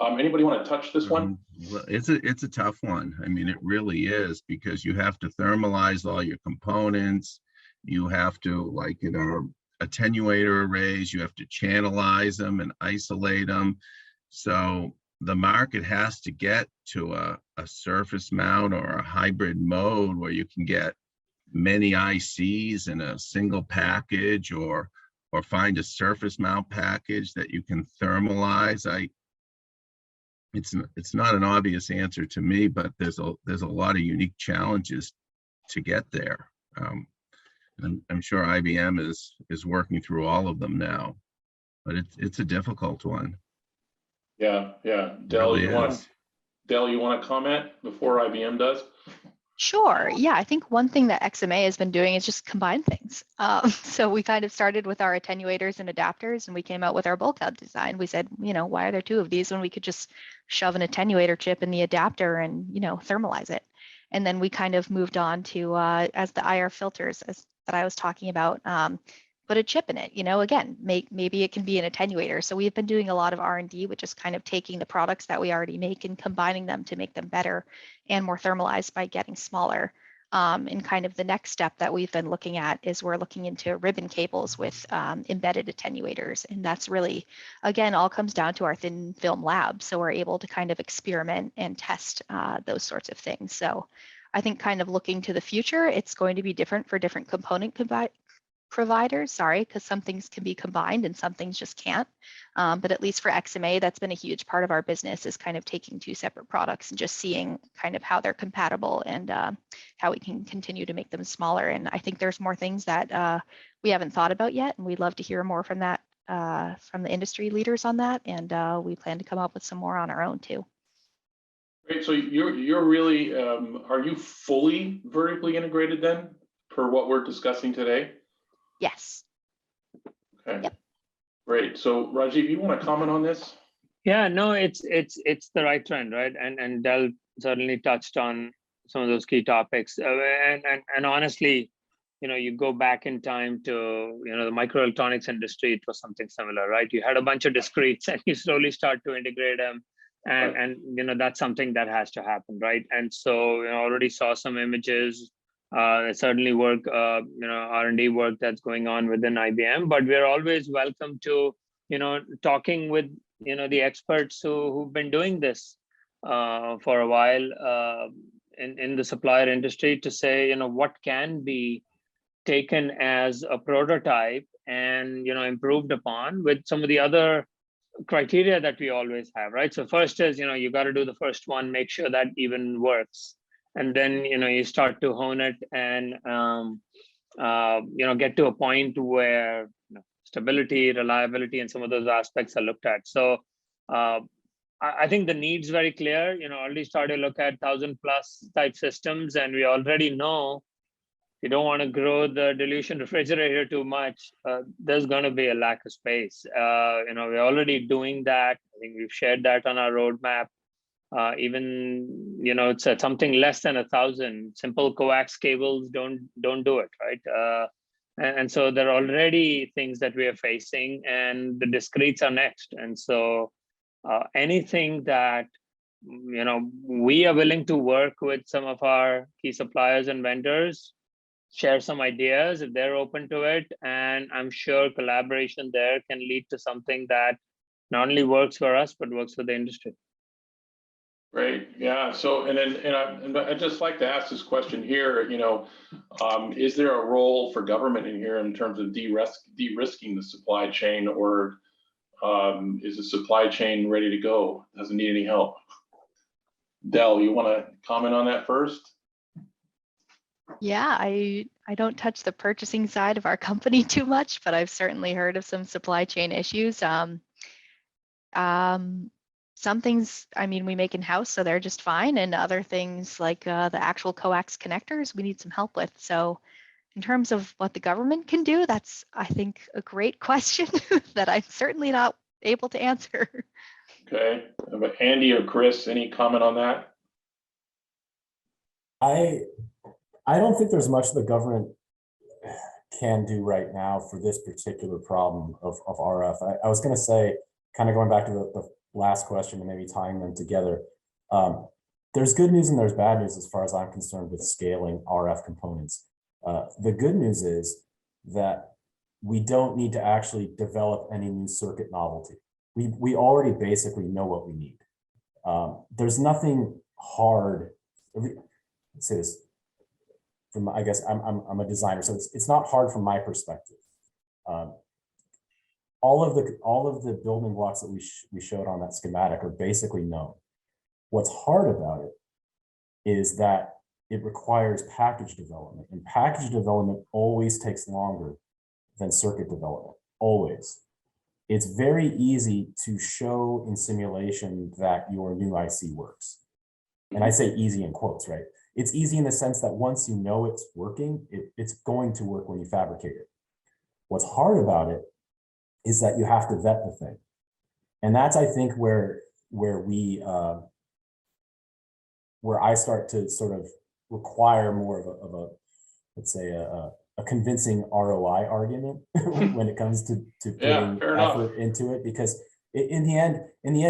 Anybody want to touch this one? Well, it's a tough one. I mean, it really is, because you have to thermalize all your components. You have to, like in our attenuator arrays, you have to channelize them and isolate them. So the market has to get to a surface mount or a hybrid mode where you can get many ICs in a single package, or find a surface mount package that you can thermalize. It's not an obvious answer to me, but there's a lot of unique challenges to get there. And I'm sure IBM is working through all of them now, but it's a difficult one. Yeah. Dell, Really you want to comment before IBM does? Sure. Yeah, I think one thing that XMA has been doing is just combine things. So we kind of started with our attenuators and adapters, and we came out with our bulk out design. We said, why are there two of these when we could just shove an attenuator chip in the adapter and, thermalize it? And then we kind of moved on to, as the IR filters that I was talking about, put a chip in it, again, maybe it can be an attenuator. So we've been doing a lot of R&D, which is kind of taking the products that we already make and combining them to make them better and more thermalized by getting smaller. And kind of the next step that we've been looking at is we're looking into ribbon cables with embedded attenuators. And that's really, again, all comes down to our thin film lab. So we're able to kind of experiment and test those sorts of things. So I think kind of looking to the future, it's going to be different for different component providers, because some things can be combined and some things just can't. But at least for XMA, that's been a huge part of our business, is kind of taking two separate products and just seeing kind of how they're compatible and how we can continue to make them smaller. And I think there's more things that we haven't thought about yet, and we'd love to hear more from that, from the industry leaders on that. And we plan to come up with some more on our own too. Great. So you're really, are you fully vertically integrated then, per what we're discussing today? Yes. Okay. Yep. Great. So Rajiv, you want to comment on this? Yeah, no, it's the right trend, right? And Del certainly touched on some of those key topics. And honestly, you go back in time to the microelectronics industry, it was something similar, right? You had a bunch of discretes and you slowly start to integrate them. And that's something that has to happen, right? And so already saw some images. Certainly work, R&D work that's going on within IBM, but we're always welcome to, talking with, the experts who've been doing this for a while in the supplier industry, to say, what can be taken as a prototype and improved upon with some of the other criteria that we always have, right? So first is, you got to do the first one, make sure that even works. And then, you start to hone it and, get to a point where stability, reliability, and some of those aspects are looked at. So I think the need's very clear. Already started to look at 1,000+ type systems, and we already know you don't want to grow the dilution refrigerator too much. There's going to be a lack of space. We're already doing that. I think we've shared that on our roadmap. Even it's at something less than 1,000. Simple coax cables don't do it, right? And so there are already things that we are facing, and the discretes are next. And so anything that we are willing to work with some of our key suppliers and vendors, share some ideas if they're open to it, and I'm sure collaboration there can lead to something that not only works for us but works for the industry. Great, yeah. So, and I'd just like to ask this question here. Is there a role for government in here in terms of de-risking the supply chain, or is the supply chain ready to go? Doesn't need any help? Del, you want to comment on that first? Yeah, I don't touch the purchasing side of our company too much, but I've certainly heard of some supply chain issues. Some things, we make in-house, so they're just fine, and other things like the actual coax connectors, we need some help with. So in terms of what the government can do, that's, I think, a great question that I'm certainly not able to answer. Okay, but Andy or Chris, any comment on that? I don't think there's much the government can do right now for this particular problem of RF. I was going to say, kind of going back to the last question and maybe tying them together, there's good news and there's bad news as far as I'm concerned with scaling RF components. The good news is that we don't need to actually develop any new circuit novelty. We already basically know what we need. There's nothing hard. Let's say this. I guess I'm a designer, so it's not hard from my perspective. All of the building blocks that we showed on that schematic are basically known. What's hard about it is that it requires package development, and package development always takes longer than circuit development, always. It's very easy to show in simulation that your new IC works. And I say easy in quotes, right? It's easy in the sense that once you know it's working, it's going to work when you fabricate it. What's hard about it is that you have to vet the thing. And that's, I think, where I start to sort of require more of a let's say a convincing ROI argument when it comes to putting effort into it, because in the end,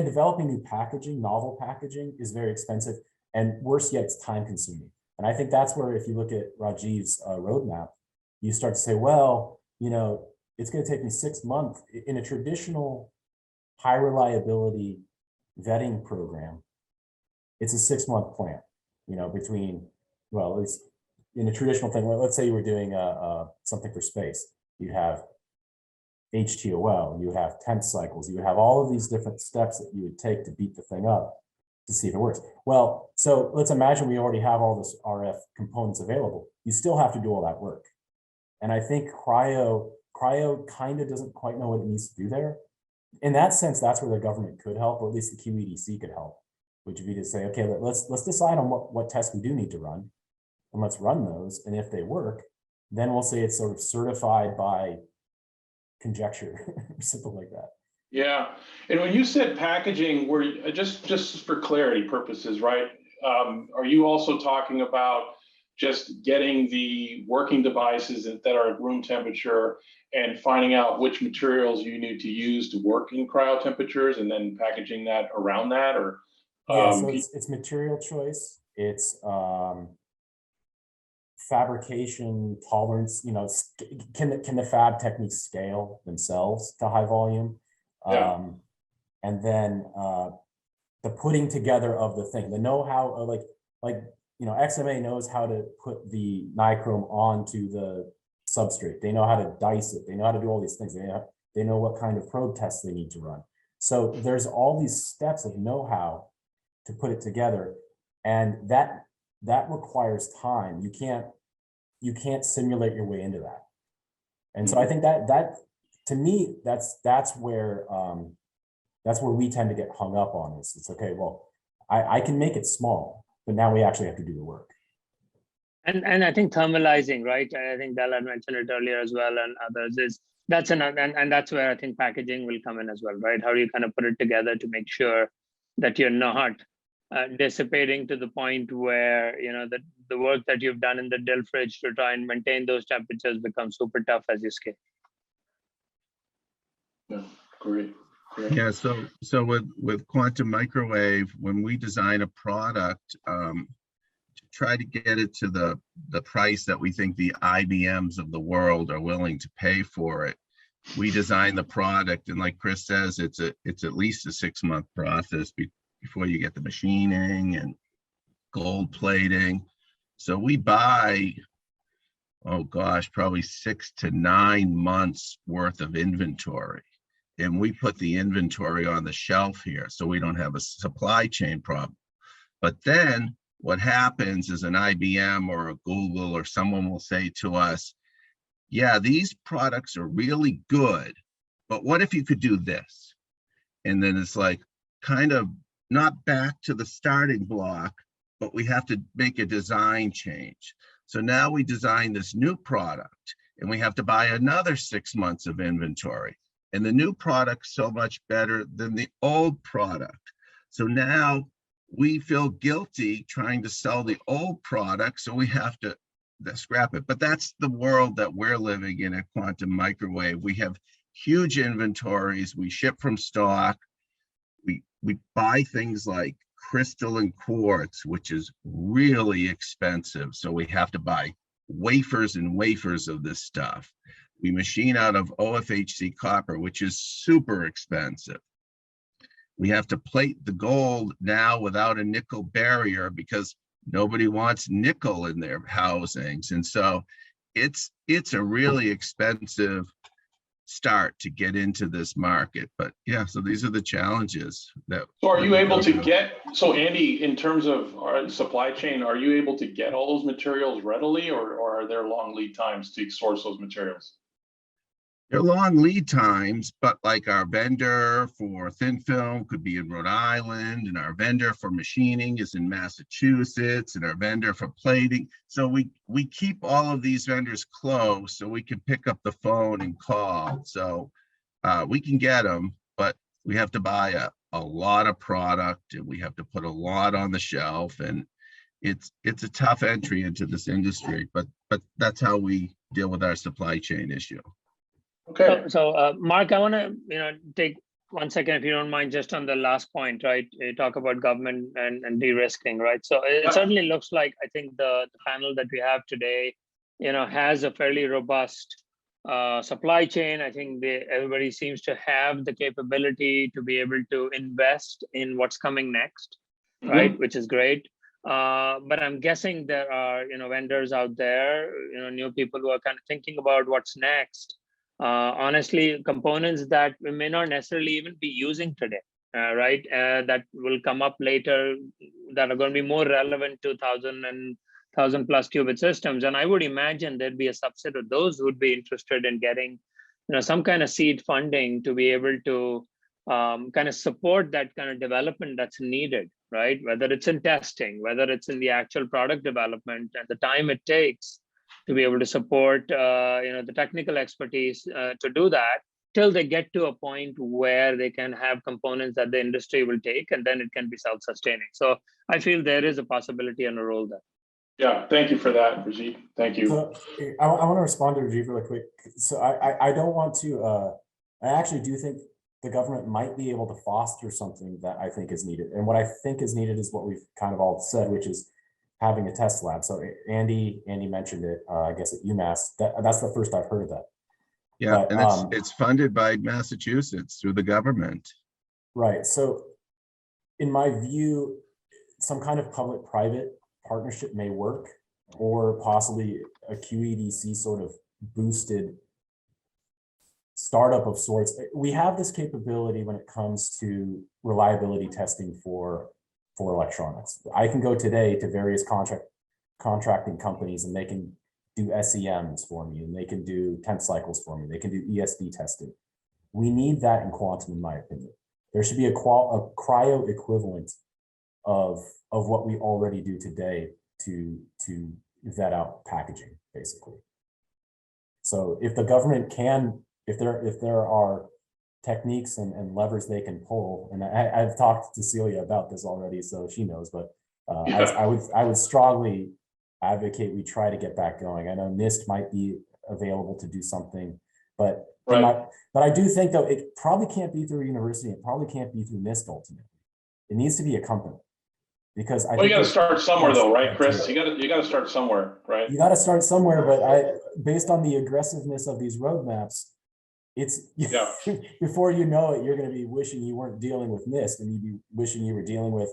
developing new packaging, novel packaging, is very expensive, and worse yet, it's time consuming. And I think that's where, if you look at Rajiv's roadmap, you start to say, well, it's going to take me 6 months in a traditional high reliability vetting program. It's a 6-month plan, between, well, it's in a traditional thing. Let's say you were doing something for space. You have HTOL, you have temp cycles, you would have all of these different steps that you would take to beat the thing up to see if it works. Well, so let's imagine we already have all this RF components available. You still have to do all that work. And I think cryo kind of doesn't quite know what it needs to do there. In that sense, that's where the government could help, or at least the QED-C could help, which would be to say, okay, let's decide on what tests we do need to run, and let's run those. And if they work, then we'll say it's sort of certified by conjecture or something like that. Yeah, and when you said packaging, were just for clarity purposes, right? Are you also talking about just getting the working devices that are at room temperature and finding out which materials you need to use to work in cryo temperatures, and then packaging that around that? Or yeah, so it's material choice, it's fabrication tolerance. Can the fab techniques scale themselves to high volume? Yeah. And then the putting together of the thing, the know-how, like XMA knows how to put the nichrome onto the substrate. They know how to dice it. They know how to do all these things. They know what kind of probe tests they need to run. So there's all these steps of know-how to put it together, and that requires time. You can't simulate your way into that. And so I think that to me, that's where we tend to get hung up on this. It's okay, well, I can make it small, but now we actually have to do the work. And I think thermalizing, right? I think Del had mentioned it earlier as well, and others and that's where I think packaging will come in as well, right? How do you kind of put it together to make sure that you're not dissipating to the point where, you know, that the work that you've done in the dill fridge to try and maintain those temperatures becomes super tough as you scale. Yeah, great. Yeah, so with Quantum Microwave, when we design a product, to try to get it to the price that we think the IBMs of the world are willing to pay for it, we design the product, and like Chris says, it's at least a 6-month process before you get the machining and gold plating. So we buy, oh gosh, probably 6 to 9 months worth of inventory. And we put the inventory on the shelf here so we don't have a supply chain problem. But then what happens is an IBM or a Google or someone will say to us, yeah, these products are really good, but what if you could do this? And then it's like kind of not back to the starting block, but we have to make a design change. So now we design this new product and we have to buy another 6 months of inventory. And the new product's so much better than the old product. So now we feel guilty trying to sell the old product, so we have to scrap it. But that's the world that we're living in at Quantum Microwave. We have huge inventories. We ship from stock. We buy things like crystal and quartz, which is really expensive. So we have to buy wafers and wafers of this stuff. We machine out of OFHC copper, which is super expensive. We have to plate the gold now without a nickel barrier because nobody wants nickel in their housings. And so it's a really expensive start to get into this market. But yeah, so these are the challenges that. So are you able to get, so Andy, in terms of our supply chain, are you able to get all those materials readily, or are there long lead times to source those materials? They're long lead times, but like our vendor for thin film could be in Rhode Island, and our vendor for machining is in Massachusetts, and our vendor for plating. So we keep all of these vendors close so we can pick up the phone and call. So we can get them, but we have to buy a lot of product, and we have to put a lot on the shelf, and it's a tough entry into this industry, but that's how we deal with our supply chain issue. Okay. So Mark, I want to take 1 second, if you don't mind, just on the last point, right? You talk about government and de-risking, right? So it certainly looks like, I think the panel that we have today, has a fairly robust supply chain. I think everybody seems to have the capability to be able to invest in what's coming next, right? Which is great. But I'm guessing there are, vendors out there, new people who are kind of thinking about what's next. Honestly, components that we may not necessarily even be using today, right? That will come up later, that are going to be more relevant to 1,000 plus qubit systems. And I would imagine there'd be a subset of those who would be interested in getting, some kind of seed funding to be able to kind of support that kind of development that's needed, right? Whether it's in testing, whether it's in the actual product development, and the time it takes to be able to support, the technical expertise to do that, till they get to a point where they can have components that the industry will take, and then it can be self-sustaining. So I feel there is a possibility and a role there. Yeah, thank you for that, Rajiv. Thank you. So I want to respond to Rajiv really quick. So I don't want to, I actually do think the government might be able to foster something that I think is needed. And what I think is needed is what we've kind of all said, which is having a test lab. So Andy mentioned it, I guess at UMass. That's the first I've heard of that. Yeah, but, and it's funded by Massachusetts through the government. Right. So in my view, some kind of public-private partnership may work, or possibly a QED-C sort of boosted startup of sorts. We have this capability when it comes to reliability testing for electronics. I can go today to various contracting companies and they can do SEMs for me, and they can do temp cycles for me. They can do ESD testing. We need that in quantum, in my opinion. There should be a cryo equivalent of what we already do today to vet out packaging, basically. So if the government can, if there are techniques and levers they can pull, and I've talked to Celia about this already, so she knows, but I would strongly advocate we try to get back going. I know NIST might be available to do something, but I do think though it probably can't be through a university. It probably can't be through NIST ultimately. It needs to be a company, because I think you got to start somewhere though, right, Chris? You got to start somewhere, right? You got to start somewhere, but based on the aggressiveness of these roadmaps, it's before you know it, you're going to be wishing you weren't dealing with NIST, and you'd be wishing you were dealing with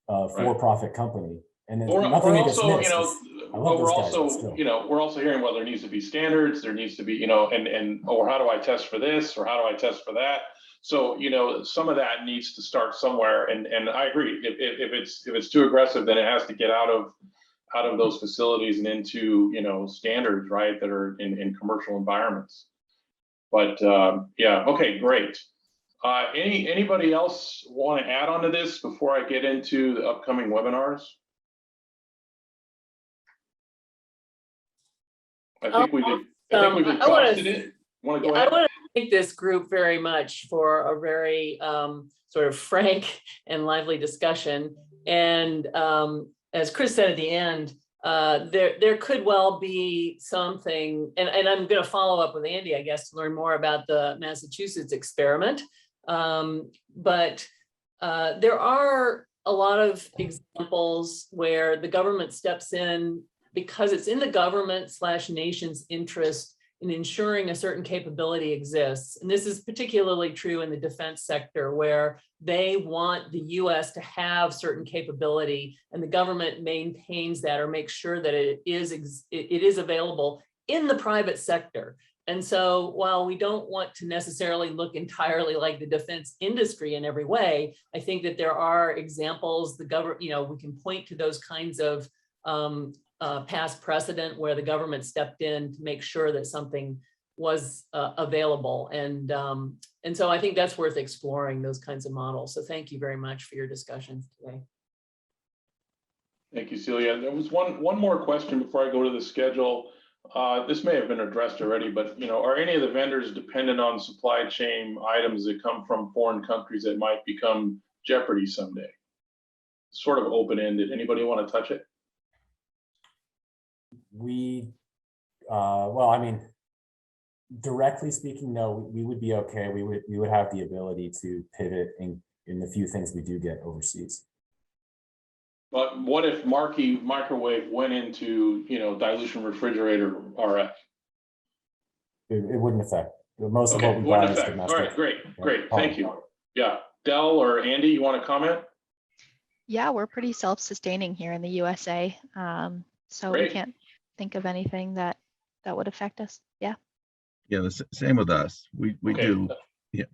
a for-profit company. And then nothing against NIST. We're also hearing, well, there needs to be standards, there needs to be, or how do I test for this, or how do I test for that? So, some of that needs to start somewhere. And I agree, if it's too aggressive, then it has to get out of those facilities and into, standards, right, that are in commercial environments. But okay, great. Anybody else want to add on to this before I get into the upcoming webinars? I think we've exhausted it. Want to go ahead? I want to thank this group very much for a very sort of frank and lively discussion. And as Chris said at the end, there could well be something, and I'm going to follow up with Andy, I guess, to learn more about the Massachusetts experiment. But there are a lot of examples where the government steps in because it's in the government/nation's interest in ensuring a certain capability exists. And this is particularly true in the defense sector, where they want the US to have certain capability, and the government maintains that or makes sure that it is available in the private sector. And so while we don't want to necessarily look entirely like the defense industry in every way, I think that there are examples, the government, we can point to those kinds of past precedent where the government stepped in to make sure that something was available. And so I think that's worth exploring, those kinds of models. So thank you very much for your discussion today. Thank you, Celia. There was one more question before I go to the schedule. This may have been addressed already, but are any of the vendors dependent on supply chain items that come from foreign countries that might become jeopardy someday? Sort of open-ended. Anybody want to touch it? Well, I mean, directly speaking, no, we would be okay. We would have the ability to pivot in the few things we do get overseas. But what if Marki Microwave went into, dilution refrigerator RF? It wouldn't affect. Most of what we buy is domestic. All right, great. Thank you. Yeah, Del or Andy, you want to comment? Yeah, we're pretty self-sustaining here in the USA. So we can't think of anything that would affect us. Yeah. Yeah, the same with us. We do. Yeah.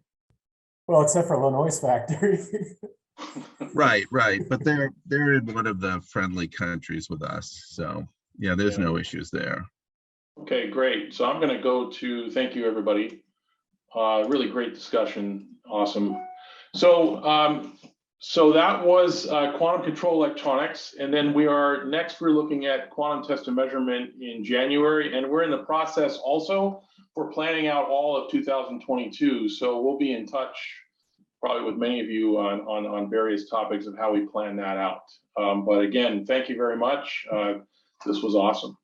Well, except for Illinois factory. Right. But they're in one of the friendly countries with us. So yeah, there's no issues there. Okay, great. So I'm going to go to, thank you, everybody. Really great discussion. Awesome. So that was quantum control electronics. And then we're looking at quantum test and measurement in January. And we're in the process also for planning out all of 2022. So we'll be in touch probably with many of you on various topics of how we plan that out. But again, thank you very much. This was awesome.